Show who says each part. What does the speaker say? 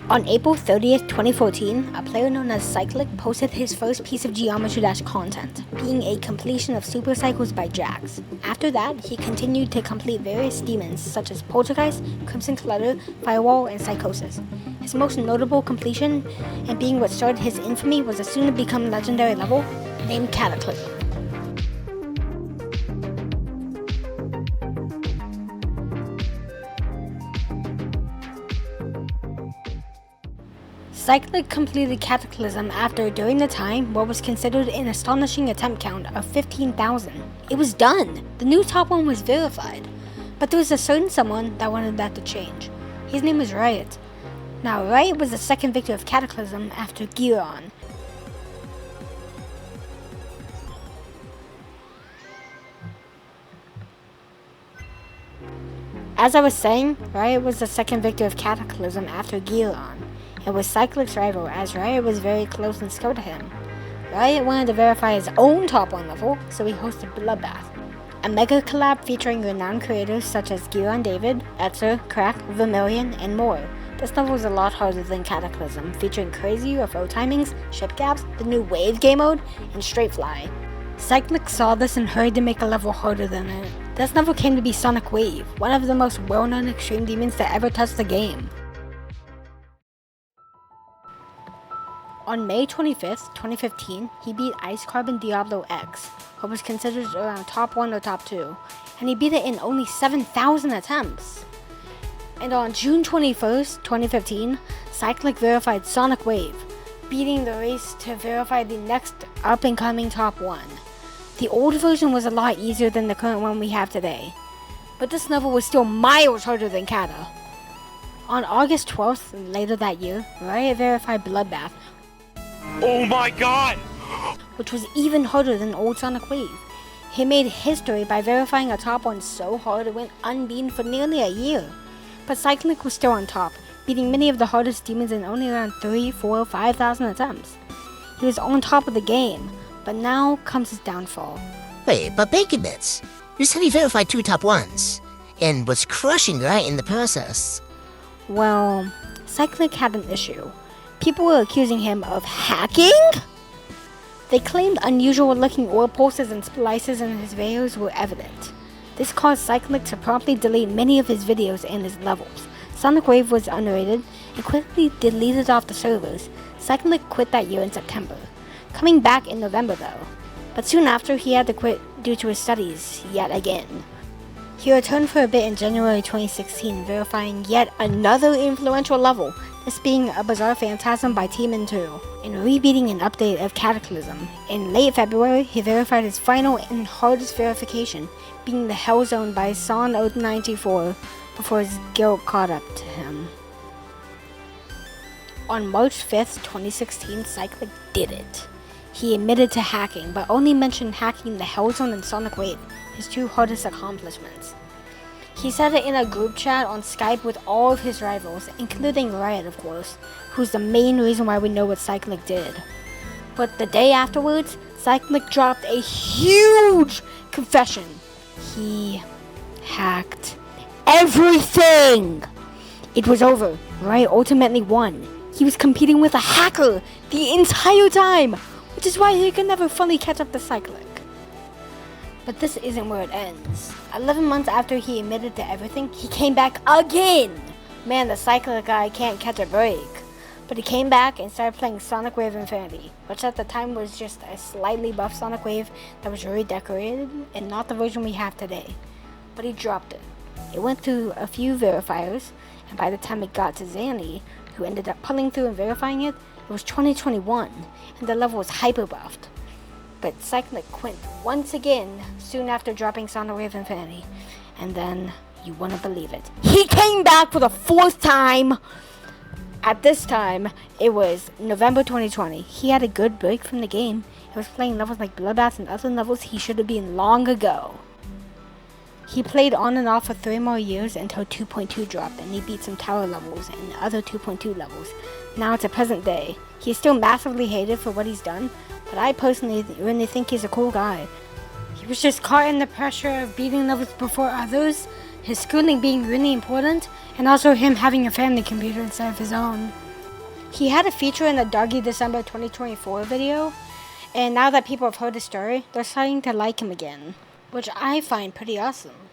Speaker 1: On April 30th, 2014, a player known as Cyclic posted his first piece of Geometry Dash content, being a completion of Super Cycles by Jax. After that, he continued to complete various demons such as Poltergeist, Crimson Clutter, Firewall, and Psychosis. His most notable completion, and being what started his infamy, was a soon-to-become legendary level named Cataclysm. Cyclic completed Cataclysm after, during the time, what was considered an astonishing attempt count of 15,000. It was done! The new top one was verified. But there was a certain someone that wanted that to change. His name was Riot. Now, Riot was the second victor of Cataclysm after Acheron. As I was saying, Riot was the second victor of Cataclysm after Acheron. It was Cyclic's rival, as Riot was very close in skill to him. Riot wanted to verify his own top 1 level, so he hosted Bloodbath, a mega collab featuring renowned creators such as Giron David, Etzer, Crack, Vermilion, and more. This level was a lot harder than Cataclysm, featuring crazy UFO timings, ship gaps, the new Wave game mode, and Straight Fly. Cyclic saw this and hurried to make a level harder than it. This level came to be Sonic Wave, one of the most well-known extreme demons to ever touch the game. On May 25th, 2015, he beat Ice Carbon Diablo X, what was considered around top 1 or top 2, and he beat it in only 7,000 attempts. And on June 21st, 2015, Cyclic verified Sonic Wave, beating the race to verify the next up-and-coming top 1. The old version was a lot easier than the current one we have today, but this level was still miles harder than Kata. On August 12th, later that year, Riot verified Bloodbath,
Speaker 2: oh my god!
Speaker 1: which was even harder than old Sonic Wave. He made history by verifying a top 1 so hard it went unbeaten for nearly a year. But Cyclic was still on top, beating many of the hardest demons in only around 3, 4, 5,000 attempts. He was on top of the game, but now comes his downfall.
Speaker 3: Wait, but Bacon Bits, you said he verified 2 top 1s, and was crushing Riot in the process.
Speaker 1: Well, Cyclic had an issue. People were accusing him of hacking? They claimed unusual looking oil pulses and splices in his videos were evident. This caused Cyclic to promptly delete many of his videos and his levels. Sonic Wave was underrated and quickly deleted off the servers. Cyclic quit that year in September, coming back in November though. But soon after, he had to quit due to his studies yet again. He returned for a bit in January 2016, verifying yet another influential level, this being a Bizarre Phantasm by Team 2, and rebeating an update of Cataclysm. In late February, he verified his final and hardest verification, being the Hell Zone by Son094, before his guilt caught up to him. On March 5th, 2016, Cyclic did it. He admitted to hacking, but only mentioned hacking the Hell Zone and Sonic Wave, his 2 hardest accomplishments. He said it in a group chat on Skype with all of his rivals, including Riot of course, who's the main reason why we know what Cyclic did. But the day afterwards, Cyclic dropped a huge confession. He hacked everything! It was over. Riot ultimately won. He was competing with a hacker the entire time, which is why he could never fully catch up to Cyclic. But this isn't where it ends. 11 months after he admitted to everything, he came back again! Man, the Cyclic guy can't catch a break. But he came back and started playing Sonic Wave Infinity, which at the time was just a slightly buffed Sonic Wave that was redecorated and not the version we have today. But he dropped it. It went through a few verifiers, and by the time it got to Zanny, who ended up pulling through and verifying it, it was 2021, and the level was hyper buffed. But Cyclic quit once again soon after dropping Sonic Wave Infinity, and then, you wouldn't believe it, he came back for the 4th time! At this time, it was November 2020. He had a good break from the game. He was playing levels like Bloodbath and other levels he should have been long ago. He played on and off for 3 more years until 2.2 dropped, and he beat some tower levels and other 2.2 levels. Now it's a present day. He's still massively hated for what he's done, but I personally really think he's a cool guy. He was just caught in the pressure of beating levels before others, his schooling being really important, and also him having a family computer instead of his own. He had a feature in the Doggy December 2024 video, and now that people have heard his story, they're starting to like him again, which I find pretty awesome.